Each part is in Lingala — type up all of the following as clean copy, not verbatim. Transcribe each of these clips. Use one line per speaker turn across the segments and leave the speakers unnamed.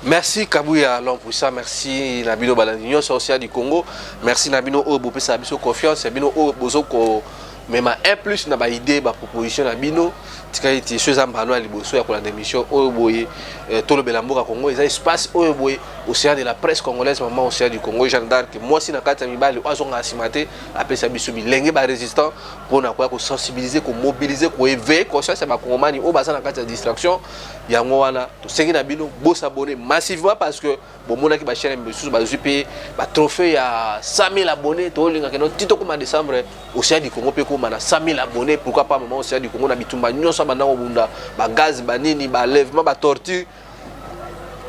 Merci Kabouya l'homme pour ça, merci Nabino Balandinho social du Congo, merci Nabino Obo sa biso confiance, Nabino Obo ko même un plus na ba idée ba proposition Nabino tikaiti choses ambano liboso ya kolanda émission Oboye tout le belamboka Congo, ils a espace Oboye océan de la presse congolaise, maman océan du Congo, Jeanne d'Arc, moi si na kata mibali azonga simate après sa biso bilenge ba résistant pour na ko sensibiliser, ko mobiliser, ko éveiller conscience ba kongomani o baza na kata distraction ya ngwana to sengi Nabino bo s'abonner massivement parce que bon mon qui ba chaîne biso ba zuper ba trophée ya 100 000 abonnés to linga keno tito comme en décembre océan du Congo pe ko mana 100 000 abonnés, pourquoi pas maman océan du Congo na bitumba nyonso banda ko bunda ba gaz ba nini ba lèvement ba torture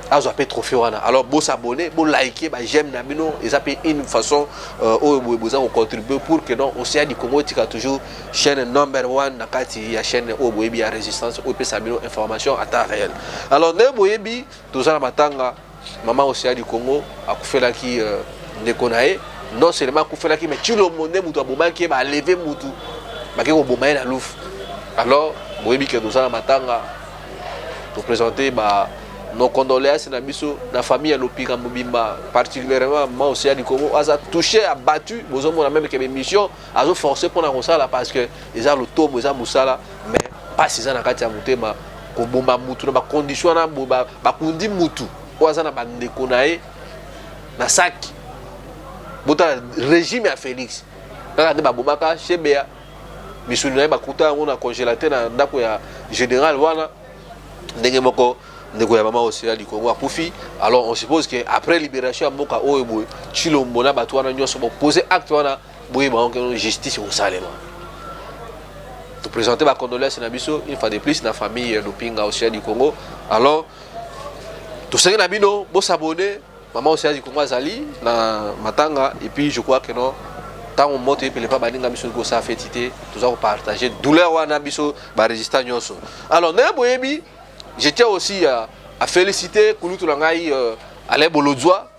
azo appelé trophée wana. Alors beau s'abonner, beau liker, bah j'aime Nabino, et ça peut une façon où vous avez contribué pour que non Océan du Congo tika toujours chaîne number one na kati ya chaîne au boyebi ya résistance au peut Sabino information à temps réel. Alors ne boyebi tous na matanga maman Océan du Congo a kufela ki nekonae non seulement kufela ki mais tu le monde mutu aboma ki ba lever mutu ba ke ko boma na louf. Alors boyebi que tous na matanga pour présenter bah nos condoléances na biso na famille ya Lopika Mobimba particulièrement moi aussi du Congo a touché abattu bozo mona même que mission a forcé pour na kosala parce que ils ont le taux ils ont musala mais pas si ça na kati ya mutema ko bomba mutu na ba condition na ba kundi mutu oza na bande konae na saki bota régime ya Félix na ba bomaka chebea misuni na ba kuta on congélateur na ndako ya général wana ndenge moko ndeko ya mama Océan du Congo akufi. Alors on suppose que après libération mboka oyeboy chilombo na bato wana nyonso bo poser acte wana boye ba on justice au salema to présenter ba condoléances na biso une fois de plus na famille Lopinga Océan du Congo. Alors to sengi na bino bo s'abonner mama Océan du Congo azali na matanga et puis je crois que non tant on monte et puis les pas baninga biso ko sa fêtité tout ça partager douleur wana biso ba résistant nyonso. Alors ne boyebi je tiens aussi à féliciter Kouloutou Langai Alain Bolodzoa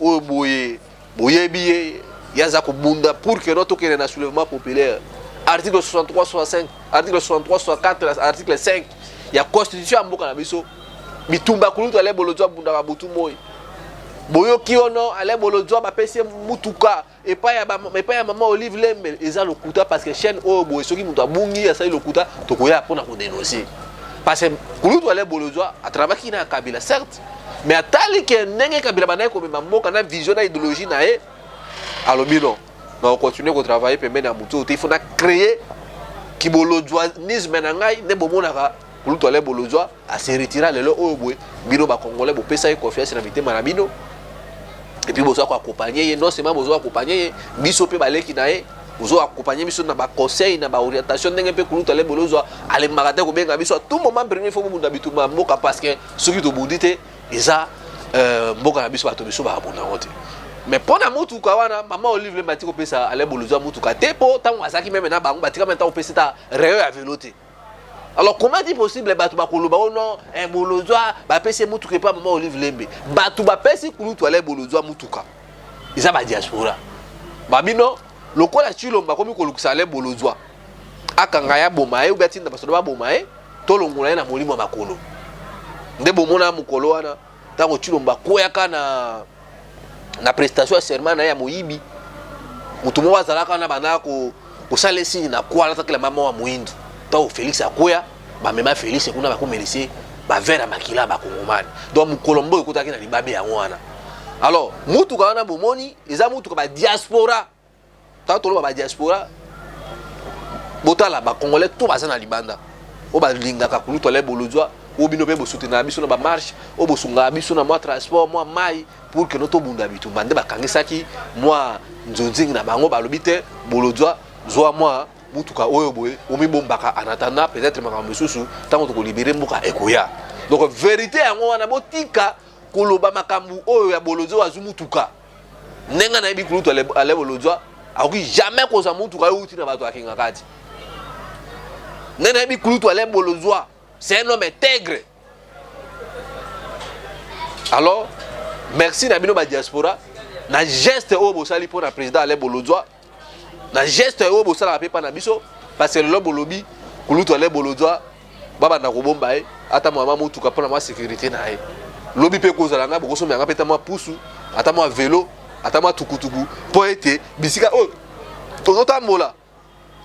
au Boyebi Yazako Bunda pour que notre qu'il y ait un soulèvement populaire. Article 63, 65, article 63, 64, article 5. Il y a constitution à Mbokanabiso. Mitumba Kouloutou Alain Bolodzoa Bunda Babutu Moy. Boyo Kiono Alain Bolodzoa Bapesi Mutuka et pas ya maman Olive Lembe. Ils ont le kuta parce que chaîne au Boy, ceux qui m'ont bungi, ça le kuta, Tokoya pour nous dénoncer. Parce que Kouloutou Alain Bolodzoa a travaillé qui n'a Kabila certes, mais à tel que n'engé Kabila banaye comme maman qu'on a vision d'idéologie nae, alors non, on continue à travailler pour mener à Moutou. Il faut créer qui bolodzoanisme nangai ne bomonaka Kouloutou Alain Bolodzoa à se retirer le lot au bout, bino ba congolais bo pesa y confiance na vité marabino. Et puis besoin accompagner, non seulement besoin accompagner, biso pe balé qui nae. Vous avez accompagné biso na ba conseil na ba orientation ndenge pe Kouloutou Alain Bolodzoa ale magate ko benga biso tout moment premier fois mu ndabitu ma mboka parce que ceux qui to bundite eza mboka na biso bato biso ba abona wote mais pona mutu ka wana maman Olive le matiko pesa Alain Bolodzoa mutu ka tepo tango asaki même na bango batika même tango pesa ta réel à veloté. Alors comment est possible bato ba koloba non un Bolodzoa ba pesa mutu ke pas maman Olive Lembe bato ba pesa Kouloutou Alain Bolodzoa mutu ka eza ba diaspora babino lokola chilomba komi kolukisa Alain Bolodzoa akanga ya bomaye ou betinda basodo ba bomaye to longola na molimo makolo nde bomona mukolo wana tango chilomba koyaka na prestation ya serment na ya moyibi mutu mo bazalaka na banako kosalesi na kwala takela mama wa muindu to Félix akoya ba mema Félix kuna ba komelisi ba vera makila ba kongomani donc mukolo mbo ekotaki na libabe ya wana. Alors mutu kana bomoni eza mutu ka ba diaspora tant ba diaspora botala ba congolais tout baza na libanda o ba lingaka Kouloutou Alain Bolodzoa o bino pe bo soutenir biso na ba marche o bo sunga biso na moi transport moi mai pour que notre bunda bitu bande ba kangisaki moi nzonzingi na bango ba lobite Bolodzoa zoa moi mutuka oyo boye o mi bombaka en attendant peut-être makambo susu tant ko libérer mboka ekoya. Donc vérité yango wana botika koloba makambu oyo ya Bolodzoa azumutuka nenga na ibi Kouloutou Alain Bolodzoa akoki jamais koza mutu ka uti na bato akinga kati nena bi Kouloutou Alain Bolodzoa c'est un homme intègre. Alors merci na bino ba diaspora na geste o bosali pour na président Alain Bolodzoa na geste o bosala pe pa na biso parce que le bolobi Kouloutou Alain Bolodzoa baba na kobomba ata mama mutu ka pona ma sécurité na ye lobi pe kozala nga bokoso menga peta moi pusu ata moi vélo ata moi tukutuku po ete bisika oh tozotambola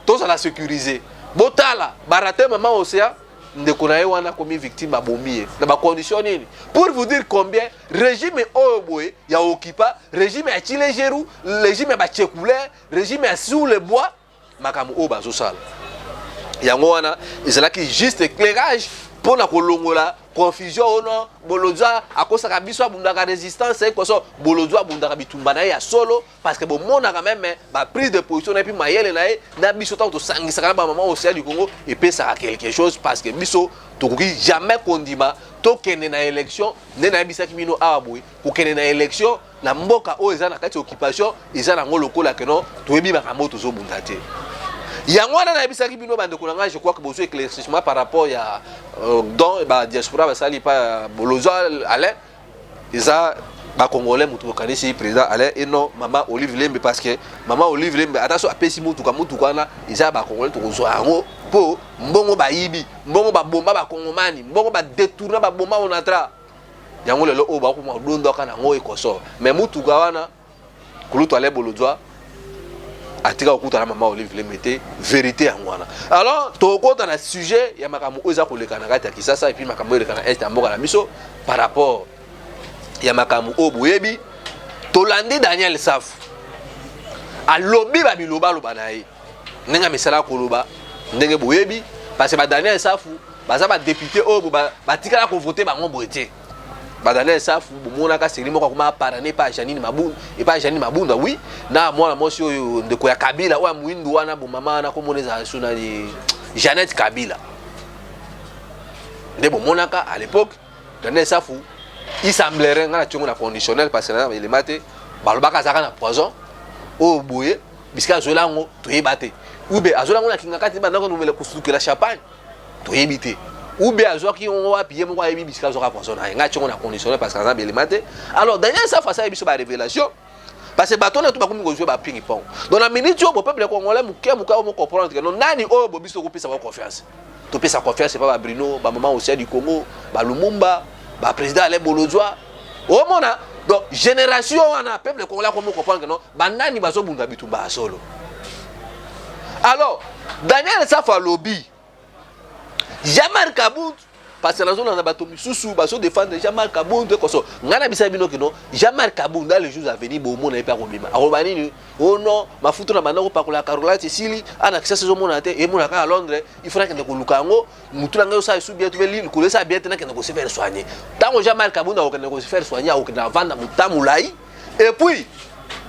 tozala sécuriser botala barate maman océan ndeko na ye wana komi victime abomie na ba condition nini pour vous dire combien régime oboye ya okipa régime ya chile jeru régime ba chekule régime ya sous le bois makamu o bazosala yango wana ezalaki juste éclairage pour na kolongola confusion ono bolozwa akosaka biso abundaka résistance ekoso bolozwa abundaka bitumba na ye ya solo parce que bomona quand même ba prise de position et puis mayele na ye na biso tant to sangisaka na ba maman au sein du Congo et pesa quelque chose parce que biso tokoki jamais kondima to kende na élection ne na bisaki mino awaboy ko kende na élection na mboka o eza na kati occupation eza na ngolo kola que non to yebi makambo to zo bunda te yango wana na bisaki bino bande kolanga je crois que besoin éclaircissement par rapport ya dans ba diaspora ba sali pa bolozo ale eza ba congolais mutu kanisi président ale et non maman Olive Lembe parce que maman Olive Lembe attention apesi mutu kana eza ba congolais to zo yango po mbongo ba yibi mbongo ba bomba ba kongomani mbongo ba détourner ba bomba onatra yango lelo o ba ko dondo kana ngo ekoso mais mutu wana kuluto ale bolozo atika okuta na maman Olive Lemete vérité en wana alors toko dans le sujet ya makambo oza kolekana kati ya Kisasa et puis makambo elekana est mboka na biso par rapport ya makambo oboyebi tolandi Daniel Safu alobi ba biloba loba na ye nenga misala koloba ndenge boyebi parce que ba Daniel Safu baza ba député obo ba tikala ko voter bango boete ba Daniel Safu bomona ka seri moko kuma parane pa Janine Mabunda et pas Janine Mabunda oui na moi mosi oyo ndeko ya Kabila oya muindu wana bo mama na ko moneza suna ni Jeannette Kabila de bomona ka à l'époque Daniel Safu il semblerait ngana tiongo na conditionnel parce que na il maté balobaka zaka na poison o boye biska zolango to yebate ube azolango na kinga kati ba ndako numele kusukela champagne to yebite ou bien azoki on va payer mon yebi biska zoka poison na nga tiongo na conditionnel parce que na belemate alors Daniel Safu ça biso ba révélation parce que bato na to ba komi ko jouer ba ping pong dans la minute au peuple congolais muke muka mo comprendre que non nani o bo biso ko pesa confiance to pesa confiance pas ba Bruno ba maman au du Congo ba Lumumba ba président Ale Bolozwa o mona donc génération wana peuple congolais ko mo comprendre que non ba nani bazo bunda bitumba solo alors Daniel Safu lobby Jamar Kabound parce que la zone na bato misusu baso défendre Jamar Kabound koso ngana bisa bino kino Jamar Kabound dans les jours à venir bo mona epa kobima arobani ni oh non mafuto na banako pakola Carola Cecilie ana kisa saison mona te e mona ka à Londres il faudra que ndeko lukango mutu na ngayo sa su bien trouver l'île ko sa bien tena que ndeko se faire soigner tango Jamar Kabound ko ndeko se faire soigner au na vanda mutamulai et puis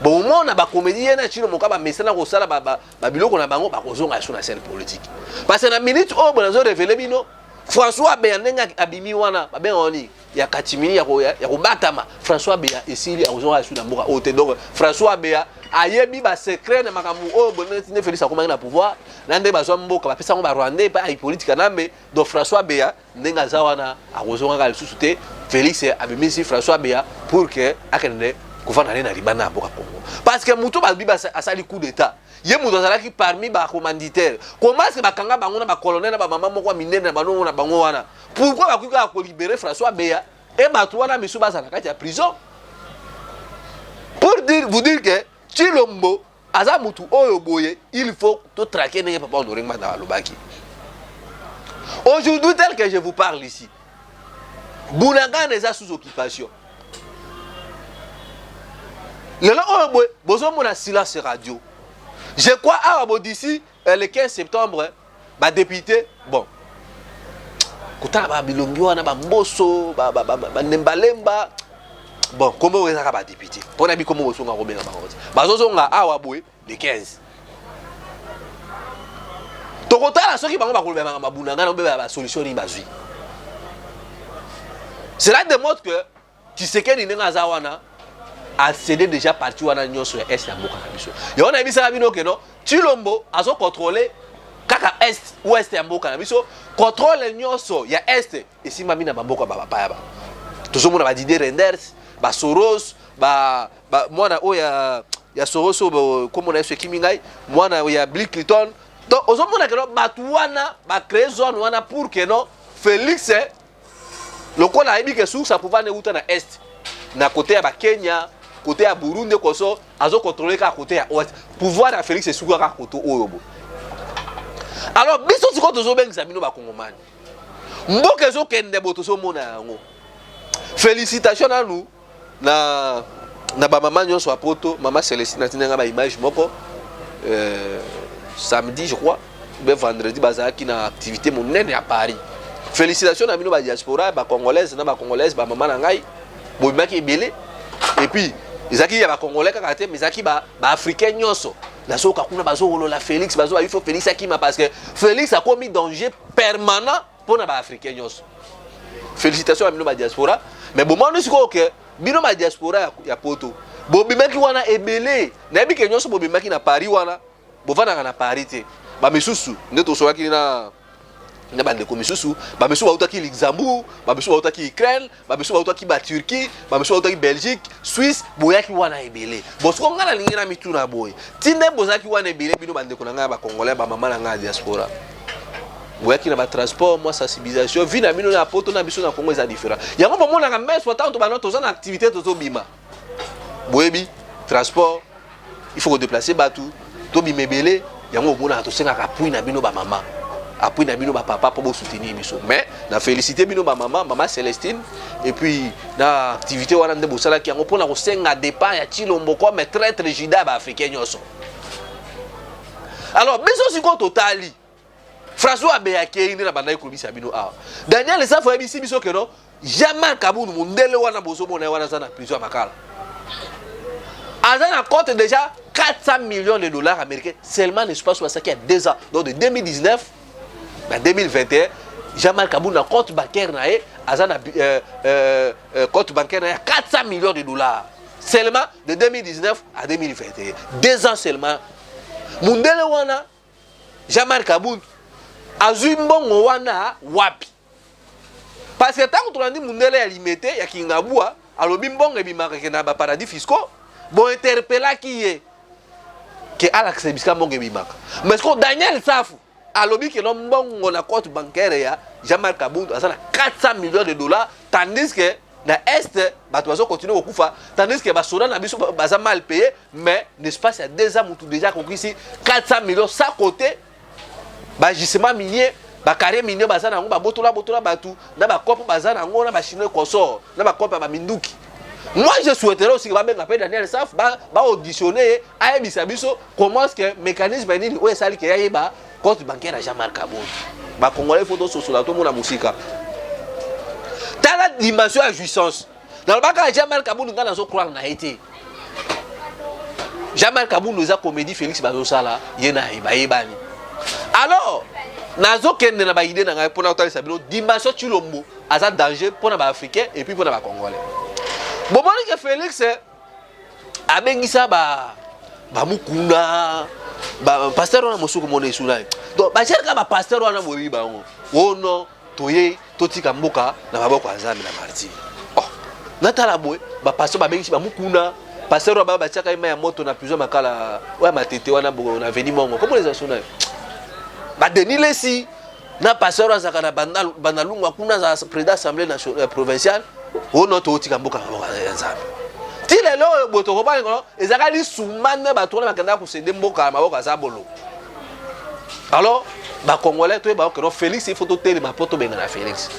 bon mona ba comédien na chino moka ba mesena ko sala ba biloko na bango ba kozonga sur la scène politique parce que na minute o bonazo révéler bino François Beya nenga abimi wana ba ben oni ya katimini ya ko batama François Beya esili azonga sur na mboka ote donc François Beya ayebi ba secret na makambu o bonne Félix akoma na pouvoir na nde bazwa mboka ba pesa ngo ba Rwandais pa ai politique nambe donc François Beya nenga zawana akozonga ka lisusu te Félix abimisi François Beya pour que akende kufana na libana mboka Congo parce que muto ba biba asali coup d'état ye muto azalaki parmi ba commanditaire comment est-ce que bakanga bango na ba colonel na ba maman moko minene na bango na bango wana pourquoi bakuka ko libérer François Beya et bato wana misu bazana kati ya prison pour vous dire que Chilombo aza mutu oyo boye il faut to traquer ne papa on ringa na lobaki aujourd'hui tel que je vous parle ici Bunagana est sous occupation. Le là, besoin de silence radio. Je crois à d'ici le 15 septembre, ma député, bon, Kouta ba bilongi wana ba mboso ba nembalemba bon comment vous êtes ba député pour na bi comment vous songa robenga ba ngoti bazozonga awa boye le 15 tokotala soki bango ba kolobela mabunanga na ba solution ni bazui. Cela démontre que Tshisekedi nenga zawana a cédé déjà parti wana nyonso ya est ya mboka na biso. Yo na bisa bino ke no Chilombo azo contrôler kaka est ouest ya mboka na biso contrôle nyonso ya est esima mina mboka ba paya ba. Tozomona ba Didier Renders, ba Soros, ba mwana o ya Soros comme na Kimi ngai, mwana ya Bill Clinton. Donc ozomona ke no batu wana ba créer zone wana pour que no Félix Le quoi la ébi que sous ça pouvait aller où na est, na côté à Kenya, côté à Burundi koso, azo contrôler ka côté à ouest. Pouvoir à Félix et sous ka côté oyobo. Alors biso tiko tozo bengi sabino ba kongomani. Mboka zo kende boto so mona yango. Félicitations à nous na ba maman nyonso a poto, maman Célestine tinanga ba image moko samedi je crois, ben vendredi bazaki na activité monene à Paris. Félicitations à bino ba diaspora, ba congolaise na ba congolaise ba maman na ngai, bo maki belé et puis ezaki ya ba congolais kaka te, mais ezaki ba africain nyonso. La soka kuna bazo la Félix bazo il faut Félix akima parce que Félix a commis danger permanent pour na ba africain nyonso. Félicitations à bino ba diaspora, mais bon moi nous que bino ba diaspora ya poto. Bo bimaki wana ebele, na bi ke nyonso bo bimaki na Paris wana. Bo vana na Paris te. Ba misusu ndeto so wakili na bande ko misusu, ba misusu ba utaki Luxembourg, ba misusu ba utaki Ukraine, ba misusu ba utaki ba Turquie, ba misusu ba utaki Belgique, Suisse, boyaki wana ebele. Bo so ngana lingi na mitu na boy. Tinde bozaki wana ebele bino bande ko nga ba congolais ba mama na nga diaspora. Boyaki na ba transport, moi sensibilisation, vie na bino na poto na biso na Congo est différent. Yango ba mona nga mais soit tant to ba notre zone activité to bima. Boyebi transport, il faut se déplacer batou, to bimebele, yango mona to senga ka pui na bino ba mama. Après na bino ba papa pour soutenir biso mais na féliciter bino ba maman Célestine et puis na activité wana nde bosala ki yango pona ko senga départ ya Chilombo comme très jida ba africain nyonso. Alors biso siko totali François Abeyake inde na banda ekolobisa bino a Daniel Safo yebisi biso ke no jamais Kabunu mundele wana boso mona wana za na prison makala Azana compte déjà 400 millions de dollars américains seulement l'espace où ça qui a 2 ans donc de 2019 en 2021, Jean-Marc Kaboul a compte bancaire compte bancaire 400 millions de dollars. Seulement de 2019 à 2021. 2 ans seulement. Mundele wana Jean-Marc Kaboul a zumbongo wana wapi. Parce que tant que tu as dit Mundele est limité, il y a qui ngabua, alors bimbongo et bimaka na ba paradis fiscaux, bon interpella qui est que Alex Biska mongo bimaka. Mais ce que Daniel Safou alobi que l'homme on a compte bancaire ya Jean-Marc Kaboul a 400 millions de dollars tandis que na est batozo continue au kufa tandis que basoda na biso baza mal payé mais n'est-ce il y a 2 ans tout déjà compris ici 400 millions ça côté ba gisement minier ba carré minier baza na ngo ba botola batu na ba kopo baza na ngo na ba chinois koso na ba kopo ba minduki. Moi je souhaiterais aussi que ba benga pe Daniel Saf ba auditionner a ebisa biso comment est-ce que mécanisme ni o esali ke ya ba compte bancaire à Jean-Marc Kaboul. Les Congolais font tout sur la tout le monde musique. Dans la dimension de jouissance. Dans le cas de Jean-Marc Kaboul, nous avons croire na été. Jean-Marc Kaboul nous a comédie Félix Bazosala, yena ibani. Alors, nazo kende na ba idée na pour na sabino dimension Chilombo, asa danger pour na ba africain et puis pour na ba congolais. Bon que Félix a bengisa ba mukunda ba pasteur wana mosuku mona isunai donc ba cherka ba pasteur wana mori ba ngo wono toye totika mboka na maboko azambi na marti oh natala boy ba pasteur ba bengi ba mukuna pasteur ba cherka ima ya moto na plusieurs makala wa matete wana bo na veni mongo comment les asunai ba denile si na pasteur azaka na banalungu kuna za président assemblée nationale provinciale wono totika mboka na maboko azambi. Si les gens boto ko ba ngo ezakali sumana ba tona bakanda ko céder mboka maboko azabolo. Alors ba congolais to ba ko Félix il faut to tele ma poto benga na Félix.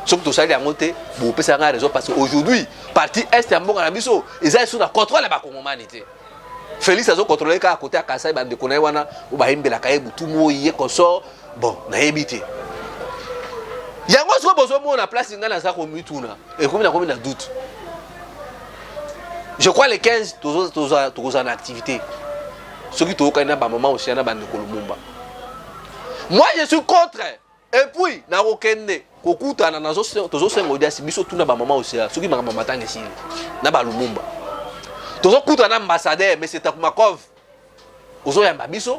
Surtout ça il a monté pour pesa nga raison parce que aujourd'hui parti est ya mboka na biso ezali sur la contrôle ba congomanité. Félix azo contrôler ka côté à Kasai ba de connait wana ou ba himbela ka ebutu moye ko so bon na ebité. Yango so bozo mo na place ngana za ko mituna et comme na doute. Je crois les 15 tous en activité. Ceux qui sont au maman aussi na bande Kolumumba. Moi je suis contre. Et puis na okende kokuta na nazo tozo sengo dia biso tuna ba maman aussi. Ceux qui m'a matanga ici na ba Lumumba. Tozo kuta na ambassadeur mais c'est Takumakov. Ozo ya biso.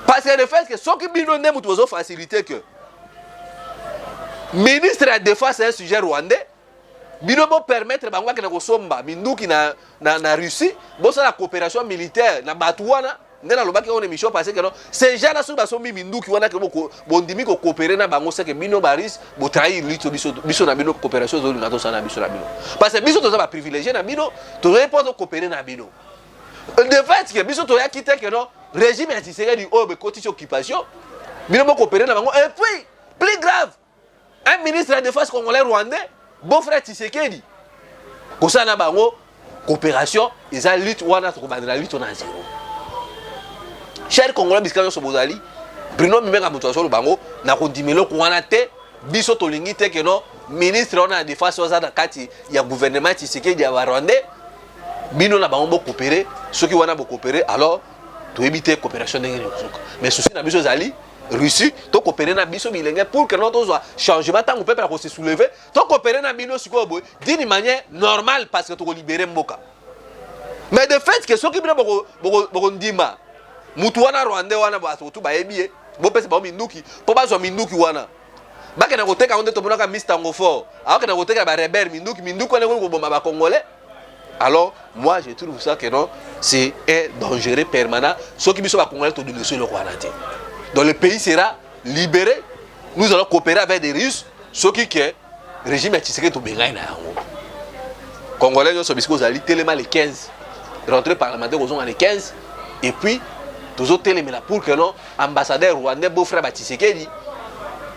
Parce que le fait que ceux qui bino ne mutu ozo faciliter que ministre de la défense est un sujet rwandais. Bino bo permettre bangwa kena ko somba minduki na Russie bo la coopération militaire na batuwana ndena lobaki on émission passé que non ces gens là sont baso mindu qui wana que bondimi ko coopérer na bango c'est que bino baris bo trahir lito biso na bino coopération zo na to sana biso na bino parce que biso to za ba privilégié na bino to pas coopérer na bino de fait que biso to ya quitter que non régime antisséquel du haut be côté occupation bino bo coopérer na bango et puis plus grave un ministre de la défense congolais rwandais beau-frère Tshisekedi kosa na bango coopération ils ont lutte wana to bandela lutte na zéro. Cher Congolais bisikano so bozali Bruno Mimenga muto so bango na ko dimelo ko wana te biso to lingi te que non ministre on a défense oza na kati ya gouvernement Tshisekedi ya Rwandais bino na bango bo coopérer ceux qui wana bo coopérer alors to éviter coopération de ngezuka mais souci na biso zali Russie to coopérer na biso bilenge pour que notre soit changement tant peuple a se soulever to coopérer na bino siko boy d'une manière normale parce que to libérer mboka mais de fait que ceux qui bino boko ndima mutu wana Rwanda wana bato tu bayebi bo pesa ba minduki po bazo minduki wana baka na koteka onde to bonaka Mr Ngofo alors na koteka ba rebelle minduki wana ko bomba ba congolais alors moi je trouve ça que non c'est un danger permanent ceux qui biso ba congolais to donner sur le Rwanda. Donc le pays sera libéré, nous allons coopérer avec des Russes, ceux qui est régime Tshisekedi to benga na yango. Congolais nous sommes allés tellement les 15 rentrée parlementaire aux les 15 et puis tous autres télémena pour que non ambassadeur rwandais beau-frère Tshisekedi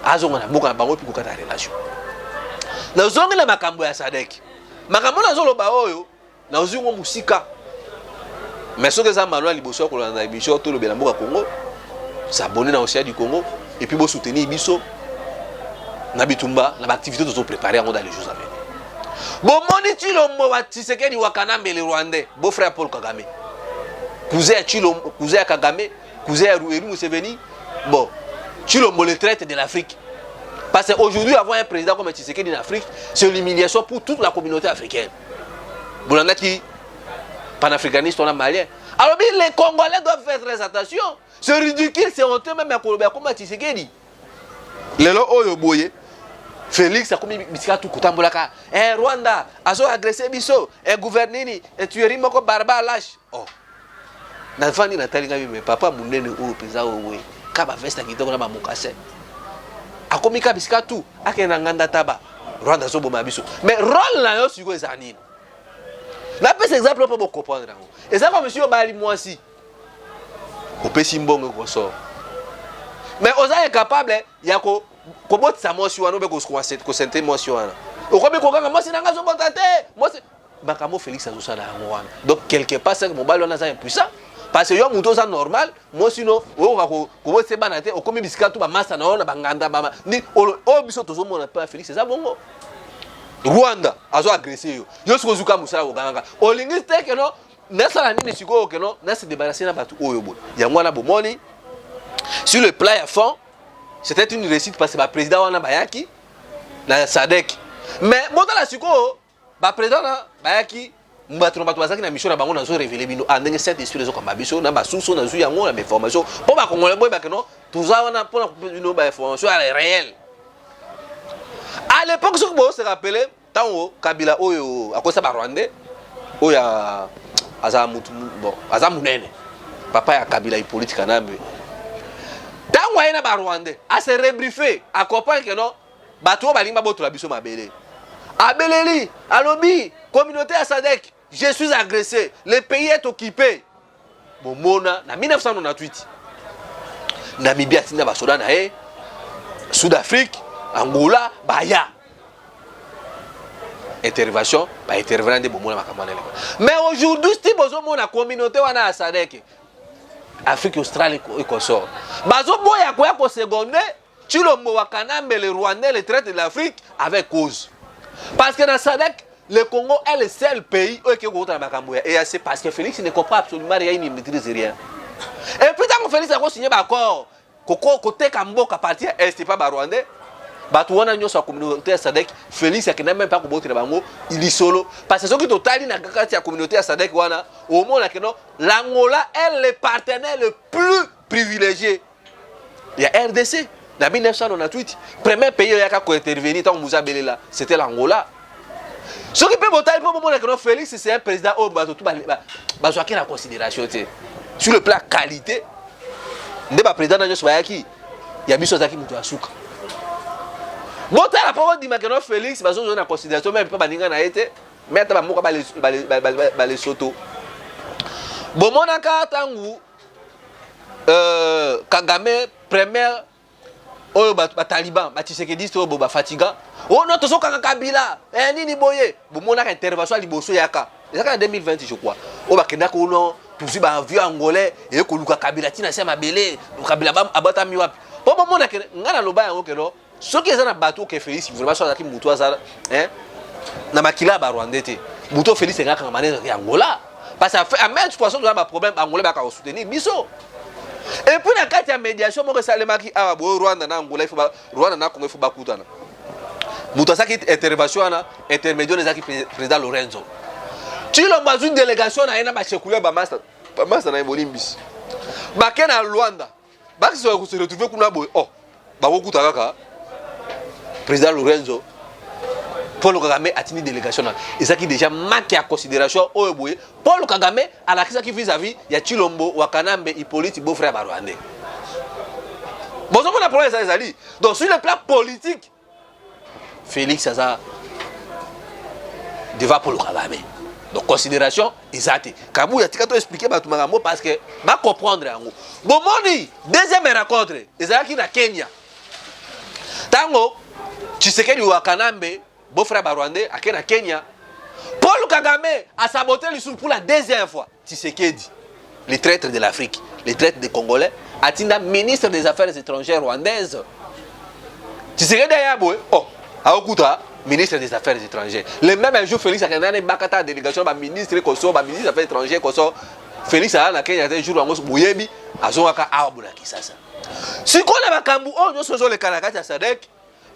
azonga na boka bango puis kokata relation. Na zonga na makambo ya Sadek. Makambo na zolo ba oyo na uzungo musika. Mais ce que ça manuel liboso ko landa biso to lo belamboka Congo. S'abonner dans l'océan du Congo et puis vous soutenir biso na bitumba na activité de préparer dans les jours à venir. Bon moni Tshilombo wa Tshisekedi wa Kanambe le Rwandais, beau frère Paul Kagame. Cousin Tshilombo, cousin Kagame, cousin Yoweri Museveni. Bon, Tshilombo le traite de l'Afrique. Parce qu'aujourd'hui avoir un président comme Tshisekedi en Afrique, c'est l'humiliation pour toute la communauté africaine. Bon qui panafricaniste on a malien. Alors les Congolais doivent faire très attention. C'est ridicule, c'est honteux même à Colombie comme Tshisekedi. Lelo oyo boye Félix a commis bisika tout kutambolaka. Rwanda azo agressé biso, gouvernini, tuerie moko barbare lâche. Oh. Na fandi na talinga mais papa munene o peza owe. Kaba vesta kitoko na ba mokase. A commis ka bisika tout, akena nganda taba. Rwanda zo boma biso. Mais rôle na yo siko ezanini. Na pese exemple pour comprendre. Et ça comme monsieur Bali moi si. Au pesi mbongo ko so. Mais oza est capable ya ko bot sa motion wana be ko sente motion wana. O ko be ko kanga motion nga zo botate. Motion bakamo Félix azosala yango wana. Donc quelque part c'est que mobile wana za impuissant parce que yo muto za normal, moi sinon o ko bot se banate o komi bisika tu ba massa na ona banganda ba ni o biso tozo mona pas Félix za bongo. Rwanda azo agresser yo. Yo siko zuka musala ko ganga. O linguiste que non Nessa nini siko que non, nessa débarrasser na batu oyo bo. Yango na bomoni. Sur le plan à fond, c'était une réussite parce que le président wana bayaki na Sadek. Mais bon dans la siko, ba président na bayaki mbatro batu bazaki na mission na bango na zo révéler bino andenge cette histoire les comme biso na ba suso na zu yango na information. Po ba congolais boy ba que non, tout ça wana pour na bino ba information réelle. À l'époque ce que vous se rappelez, tant Kabila oyo akosa ba Rwandais oya azamutu bon azamunene papa ya Kabila politique kanambe tango ayena ba Rwandais a se rebriefer a comprendre que non bato balinga boto la biso mabele abeleli alobi communauté à Sadek je suis agressé le pays est occupé bon mona na 1998 Namibia tinda ba Soudan na Sud-Afrique Angola baya intervention ba intervenant de bomona makamana. Mais aujourd'hui si bozo mona communauté wana a Sadek Afrique australe et consort bazo boya ko seconde Tshilombo wa Kanambe le Rwandais le traite de l'Afrique avec cause parce que dans Sadek le Congo est le seul pays où qui est makambo et c'est parce que Félix ne comprend absolument rien, il ne maîtrise rien. Et puis tant que Félix a signé d'accord côté Kamboka partir est pas Rwandais. Batouana nyo sa communauté à Sadek Félix qui n'a même pas combattu bango il est solo parce que ce qui total na kati ya communauté à Sadek wana au moins là que non l'Angola est le partenaire le plus privilégié. Il y a RDC dans 1998 premier pays qui a intervenu tant Moussa Belela c'était l'Angola. Ce qui peut voter pour moment là que non Félix c'est un président au bateau tout bazo qui la considération tu sur le plan qualité nde ba président na nyonso bayaki ya biso azaki mutu asuka bota la parole di Makeno Félix bazo na considération même pas baninga na été mais ta ba moka ba les soto bomona ka tangu Kagame première oyo ba taliban ba Tshisekedi to bo ba fatiga oh non to soka Kabila nini boye bomona ka intervention liboso yaka ezaka en 2020 je crois o ba kenda ko non tuzi ba avion angolais et ko luka Kabila tina sema belé Kabila ba abata mi wapi po bomona ke ngana loba yango ke no soki ezana bateau ke Félix vraiment so azaki mutu azala na makila ba Rwanda te mutu Félix ngaka manene ya Angola parce que à même situation de ba problème angolais ba ka soutenir biso. Et puis na kati ya médiation moko salemaki awa bo Rwanda na Angola ifo Rwanda na Congo ifo bakutana mutu asaki intervention na intermédiaire ezaki président Lorenzo tilo bazui délégation na ena ba chekule ba master na Bolimbis ba na Rwanda ba ki so se retrouver kuna boy oh ba kokuta kaka président Lorenzo Paul Kagame atini délégation na ezaki déjà manque à considération oyo boye Paul Kagame alakisa ki vis-à-vis ya Chilombo Wakanambe Hippolyte beau-frère ba Rwandais bon on a problème ça ezali donc sur le plan politique Félix Aza devant Paul Kagame donc considération ezati kabu ya tika to expliquer ba tumagambo parce que ba comprendre yango bon moni deuxième rencontre ezaki na Kenya tango Tshisekedi Wakanambe beau-frère Barwandais à Kenya. Paul Kagame a saboté le sous pour la deuxième fois. Tshisekedi, le traître de l'Afrique, le traître des Congolais, a été ministre des Affaires étrangères rwandaises. Tshisekedi a dit, oh, Aokuta, ministre des Affaires étrangères. Le même jour, Félix a gagné une délégation, ministre Koso, ministre des Affaires étrangères, Koso. Félix a gagné un jour, Amos Bouyebi, a Zonaka Aoubuna Kisasa. Si on a Kambu, oh, nous sommes les Kanakata Sadek,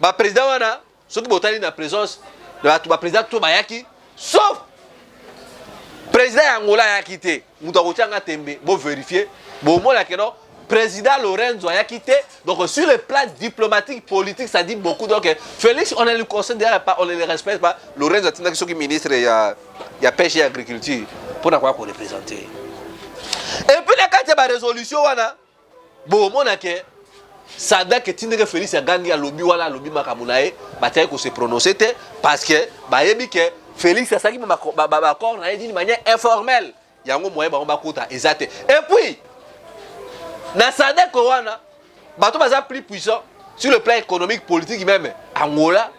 le président wana. Ceux qui sont dans la présence de la président Tobayaki, sauf le président Angola a quitté. Nous avons tembe, bon vérifier. Bon, moi, le président Lorenzo a quitté. Donc, sur le plan diplomatique, politique, ça dit beaucoup. Donc, Félix, on ne le considère pas, on ne le respecte pas. Lorenzo a été ministre de la pêche et l'agriculture pour ne pas qu'on représente. Et puis, quand il y a une résolution, bon, moi, ça date que Tindre Félix a gagné à lobby wala lobby makamunae bataille ko se prononcer parce que ba yebi que Félix a saki ba accord na d'une manière informelle yango moyen ba kota exact et puis na sadek ko wana bato baza plus puissant sur le plan économique politique même Angola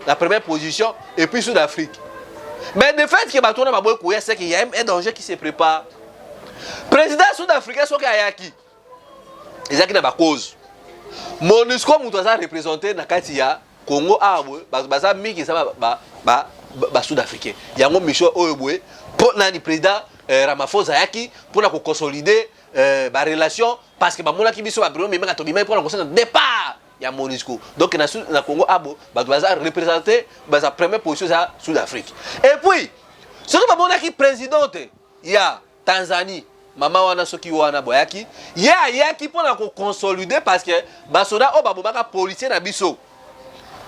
la première position et puis Sud-Afrique mais de fait que bato na ba boy ko c'est qu'il y a un danger qui se prépare président sud-africain soki ayaki ezaki na ba cause MONUSCO mutu aza représenté na kati ya Congo awe baza miki ça ba sud-africain yango mission oyo boye pour nani président Ramaphosa yaki pour na ko consolider ba relation parce que ba mona ki biso ba biro memanga to bima pour na ko départ ya MONUSCO donc na Congo abo baza représenté baza première position za Sud-Afrique et puis ce que ba mona ki présidente ya Tanzanie Maman wana soki wana boyaki yaki pour na ko consolider parce que basoda o babomaka policier na biso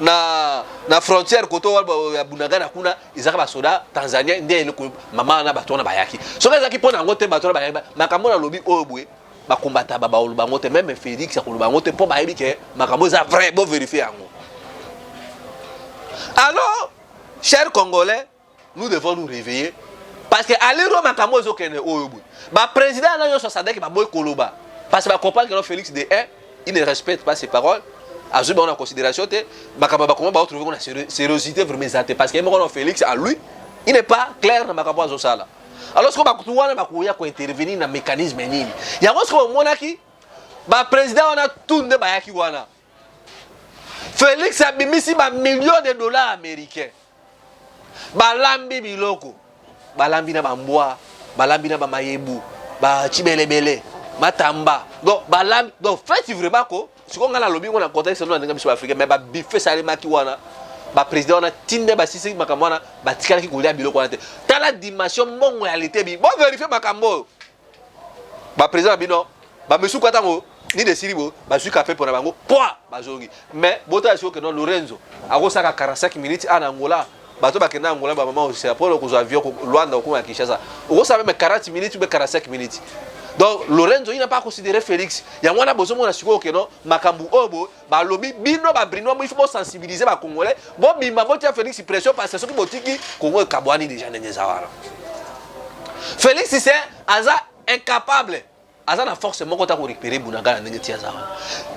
na frontière koto ya Bunagana kuna izaka basoda Tanzania ndé maman na bato na bayaki soki ezaki pour na ngote bato na bayaki makambo na lobi oyo boye ba combattre ba oluba ngote même Félix a koluba ngote pour bayebi ke makambo za vrai bon vérifier yango. Alors chers Congolais, nous devons nous réveiller parce que aliro makambo zo kene oyo boye ba président na yo Sadek ba boy koloba parce que ba comprendre que Félix de il ne respecte pas ses paroles azu ba on a considération te makambo ba comment ba trouver qu'on a sérieuxité vraiment exalté parce que mon Félix à lui il n'est pas clair na makambo zo sala alors ce que ba kutuwana ba kuya ko intervenir na mécanisme nini ya ngo ce que monaki ba président on a tout ne ba yaki wana Félix a bimisi ba millions de dollars américains ba lambi biloko balambi na bambwa balambi na bamayebu ba chibelebele matamba donc balambi donc fait vraiment ko siko ngala lobi ngona contexte no ndenge biso africain mais ba bife salema ki wana ba président na tinde ba sisi makambo wana ba tikala ki kolia biloko wana te tala dimension mongo réalité bi bon vérifier makambo ba président bino ba mesu kwatango ni de siribo ba su café pour na bango poa bazongi mais bota siko que non Lorenzo akosaka 45 minutes en Angola bato bakenda Angola ba maman aussi après ko zo avion Luanda ko ya Kinshasa ko ça même 40 minutes ou 45 minutes Donc Lorenzo il n'a pas considéré Félix. Il y a un besoin de siko que non makambu obo ba lobby bino ba brino il faut sensibiliser ba congolais. Bon bima bo tia Félix pression parce que ce qui botiki Congo kabwani déjà nezawara. Félix c'est incapable. Aza na force moko ta ko récupérer Bunagana ndenge tia zawara.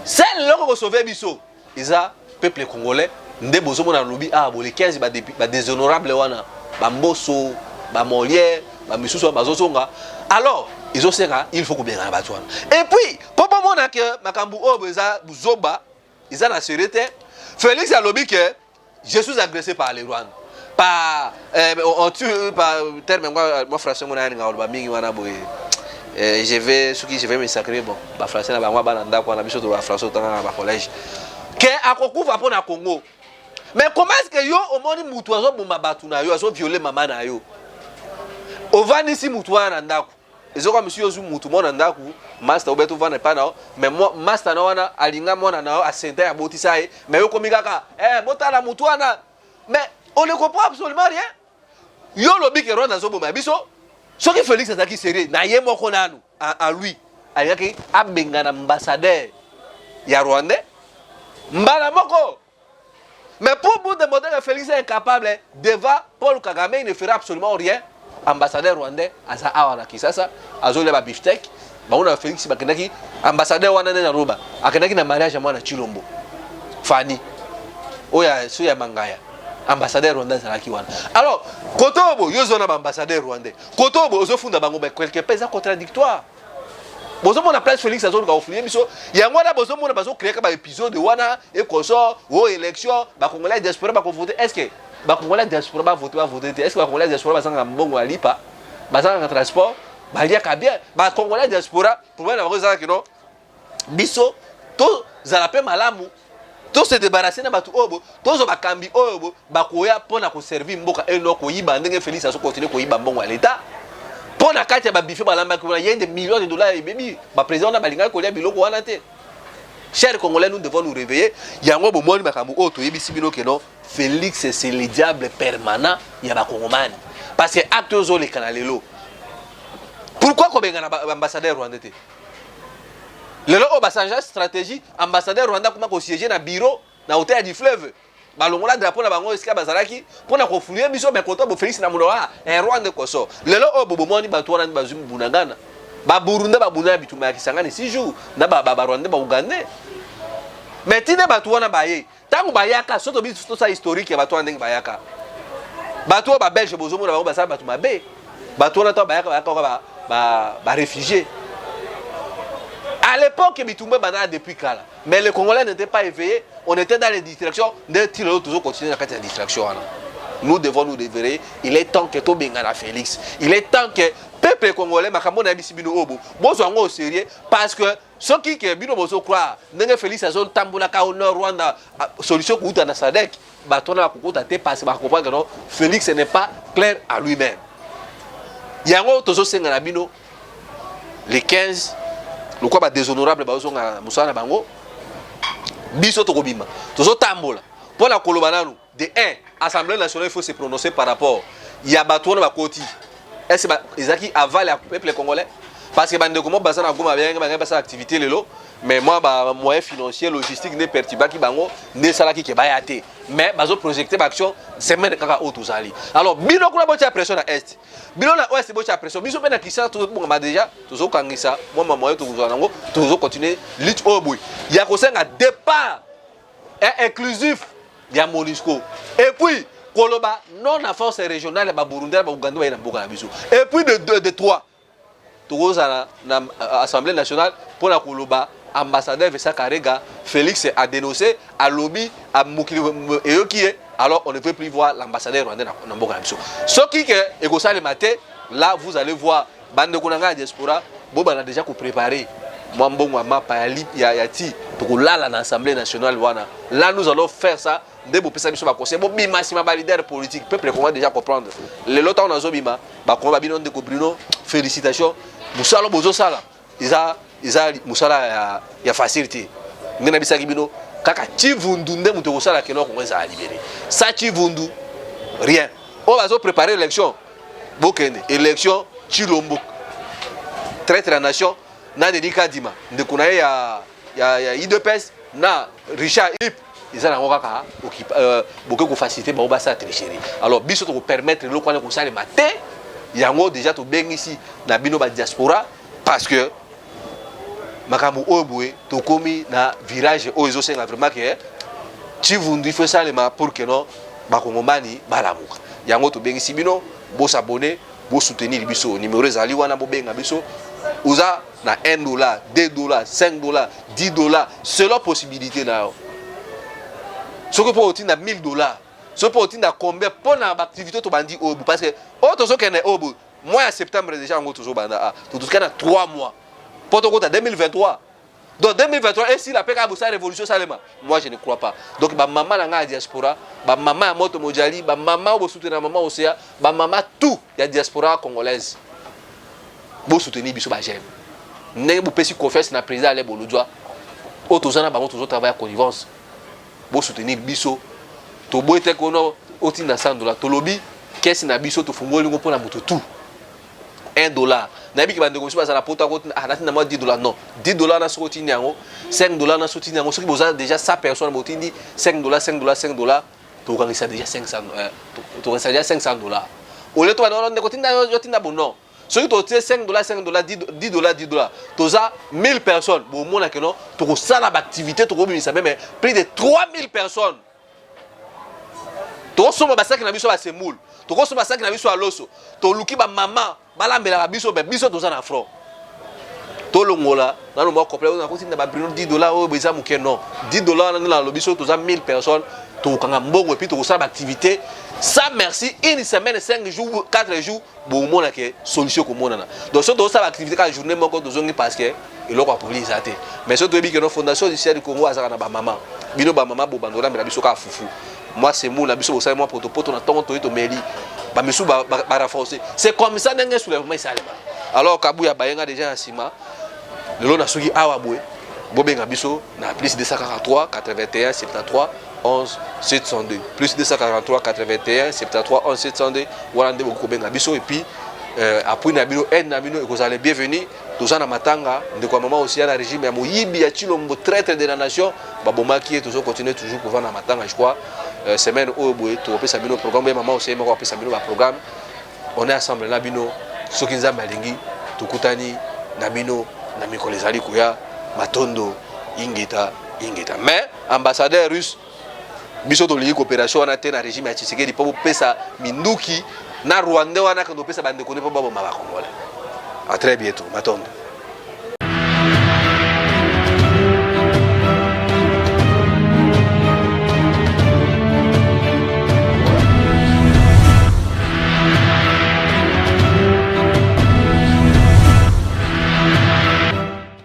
C'est loko ko sauver biso. Isa peuple congolais nde bozo mona lobby ah bo les 15 ba déshonorable wana ba mboso ba Molière ba misusu ba zozonga. Alors ils ont dit il faut que bien battre. Et puis pour moi que makambu oboza buzoba ils ont assuré Félix a lobby que je suis agressé par les Rwandais par on tue par terme moi français mon ani ngalo ba mingi wana boye je vais me sacrer bon ba français na ba ngwa ba ndako na biso to ba français tanga ba collège que akokufa pona Congo. Mais comment est-ce que yo au monde mutu azo boma batu na yo azo violer maman na yo ovani si mutu wana ndako ezoka monsieur ozu mutu mona ndaku master obeto vana pa na mais moi master na wana alinga mona na a senta ya botisa e mais yo komikaka botala mutu wana mais on ne comprend absolument rien yo lobi ke Rwanda zo boma biso soki Félix azaki sérieux na ye moko nanu à lui ayaki abenga na ambassadeur ya Rwanda mbala moko. Mais pour vous demander que Félix est incapable devant Paul Kagame il ne fera absolument rien. Ambassadeur rwandais asa awana kisasa azole ba biftec ba ona Félix bakendaki ambassadeur wana na roba akendaki na mariage mwana Chilombo Fani oya so ya mangaya ambassadeur rwandais salaki wana. Alors kotobo yozona ba ambassadeur rwandais kotobo ozofunda bango ba quelque pesa contradictoire bozo mona place Félix azole ka oflier biso yango wana bozo mona bazo créer ka ba épisode wana et koso o élection ba congolais diaspora ba voter est-ce que ba congolais diaspora ba voter est-ce que ba congolais diaspora ba sanga mbongo alipa ba sanga transport ba lia ka bien ba congolais diaspora pour moi na raison que non biso to za pe malamu to se débarrasser na batu obo to zo ba kambi obo ba koya pona ko servir mboka eno ko yiba ndenge Félix aso continuer ko yiba mbongo à l'état pona kati ba bife ba lamba ko y a des millions de dollars baby ba président na balinga ko lia biloko wana te. Chers Congolais, nous devons nous réveiller. Yango bomoni makambu o to yebisi bino que non Félix c'est le diable permanent ya ba Congomani parce que acte zo le kanalelo. Pourquoi ko benga na ambassadeur rwandais te? Lelo o basanja stratégie ambassadeur rwandais kuma ko siéger na bureau na hôtel du fleuve. Balongola drapeau na bango esika bazalaki pona ko fuluye biso mais koto bo Félix na munoa Rwanda ko so. Lelo o bomoni ba to wana bazumi Bunagana. Ba Burundi ba Bunagana bituma ya kisangani 6 jours na ba Rwanda ba Uganda. Mais tine ba to wana ba ye. Tangu ba yaka soto biso to sa historique ya ba to ndenge ba yaka. Ba to ba Belge bozomo na ba ba sa ba to mabe. Ba to na to ba yaka ba réfugiés. À l'époque, depuis Kala. Mais les Congolais n'étaient pas éveillés. On était dans les distractions. Toujours continuer dans les distractions. Nous devons nous réveiller. Il est temps que tout bengana Félix. Il est temps que le peuple congolais, Makambo Nabisi Bino Obo, soit au sérieux. Parce que ceux qui Bino Bozo croient, Nenga Félix a zone Tambulaka au nord Rwanda, solution pour Utana Sadek, Batona Kukuta Te passe par comprendre que non, Félix n'est pas clair à lui-même. Yango Tozo Senganabino, les 15. Le quoi déshonorable bazonga musana bango biso to kobima tozo tambola pour la kolobana de 1 Assemblée nationale il faut se prononcer par rapport il y a bato na bakoti est-ce que ezaki avale le peuple congolais parce que bande comment bazana goma bien ba sa activité lelo mais moi ba moyen financier logistique ne pertibaki bango ne salaki ke bayate mais bazo projecter action semaine kaka otuzali alors bino kuna bocha pression na est bino na ouest bocha pression biso pe na kisa to bonga déjà tozo kangisa moi moyen to kuzana ngo tozo continuer lutte au bout il y a kosenga départ inclusif ya Monisco et puis koloba non à force régionale ba Burundi ba Uganda ba na boka na biso et puis de 3 toza na Assemblée nationale pour la koloba ambassadeur Vesa Karega Félix a dénoncé à lobby à Mukili et qui est alors on ne peut plus voir l'ambassadeur rwandais dans Mboka Biso. Ce qui que Egosa le matin là vous allez voir bande konanga diaspora boba a déjà préparé moi mbongo mapa ya yati pour là l'Assemblée nationale wana là nous allons faire ça dès bo pesa biso ba conseil bo bima sima ba leader politique peuple comment déjà comprendre le lota on a zobima ba ko ba bino de ko Bruno félicitations musalo bozo sala isa musala ya facilité ngena bisaki bino kaka chivundu nde muto kosala keno ko ngeza libéré ça chivundu rien on va préparer l'élection bokende élection Chilombo traite la nation na Dedika Dima ndeko na ya IDPS na Richard Hip ils ont encore beaucoup de facilité pour ça tricherie. Alors biso to permettre le quoi ko sale matin yango déjà to beng ici na bino ba diaspora parce que makambo obwe to komi na village ozo senga vraiment que tu vundi fait ça pour que non ba kongomani balamuka yango to beng ici bino bo s'abonner bo soutenir biso numéro ezali wana bo benga biso uza na $1 $2 $5 $10 selon possibilité na ce que pour obtenir $1000 ce pour obtenir combien pour l'activité to bandi obu parce que autre chose qu'un obu mois de septembre déjà on toujours banda tout cas 3 mois pour to 2023 donc 2023 et si la paix a bossé révolution salema moi je ne crois pas donc ba maman na diaspora ba maman à moto mojali ba maman bo soutenir maman océan ba maman tout ya diaspora congolaise bo soutenir biso ba j'aime ne bo pesi confiance na président ale bolodwa autre zana ba moto travail à connivence bo soutenir biso to boite kono otina $100 to lobi kesi na biso to fungoli ngo pona moto tout $1 nabi ki bande ko ça na poto ko na mo $10 non $10 na soti nyango $5 na soti nyango soki boza déjà 100 personnes botindi $5 to kangisa déjà 500 to kangisa déjà $500 au lieu to na ndeko tinda yo tinda bono soki to tie $5 $10 to za 1000 personnes bo mona que non to ko sala activité to ko bimisa même plus de 3000 personnes to soma basaki na biso ba semoule to ko soma basaki na biso aloso to luki ba mama balambela biso be biso to za na front to longola na no mo complet na ko tinda ba brino $10 o beza muke non $10 na lo biso to za 1000 personnes to kanga mbongo et puis to ko sala activité ça merci une semaine 5 jours 4 jours bon mona que solution ko mona donc so to sala activité ka journée moko to zongi parce que eloko apobli zaté mais so to bi que no fondation du ciel du Congo azaka na ba mama bino ba mama bo bandola mbela biso ka fufu moi c'est moula biso ça moi poto na tongo to meli ba misu ba renforcer c'est comme ça ndenge soulèvement salema alors kabuya bayenga déjà na sima lelo na soki awa boye bobenga biso na plus 243 81 73 11 702 plus 243 81 73 11 702 wala ndebo ko benga biso et puis appui na bino aide na bino et vous allez bienvenue tous na matanga ndeko maman aussi à la régime ya moyibi ya Chilombo traître de la nation babomaki et toujours continuer toujours pour vendre na matanga je crois semaine au boye to pesa bino programme ya maman aussi mako pesa bino ba programme on est ensemble na bino soki nzamba lingi tukutani na bino na mikolo ezali kuya matondo ingita mais ambassadeur russe biso to li coopération na te na régime ya Tshisekedi po pesa minduki na Rwanda wana kando pesa bande kone po babo mabakongole à très bientôt matondo.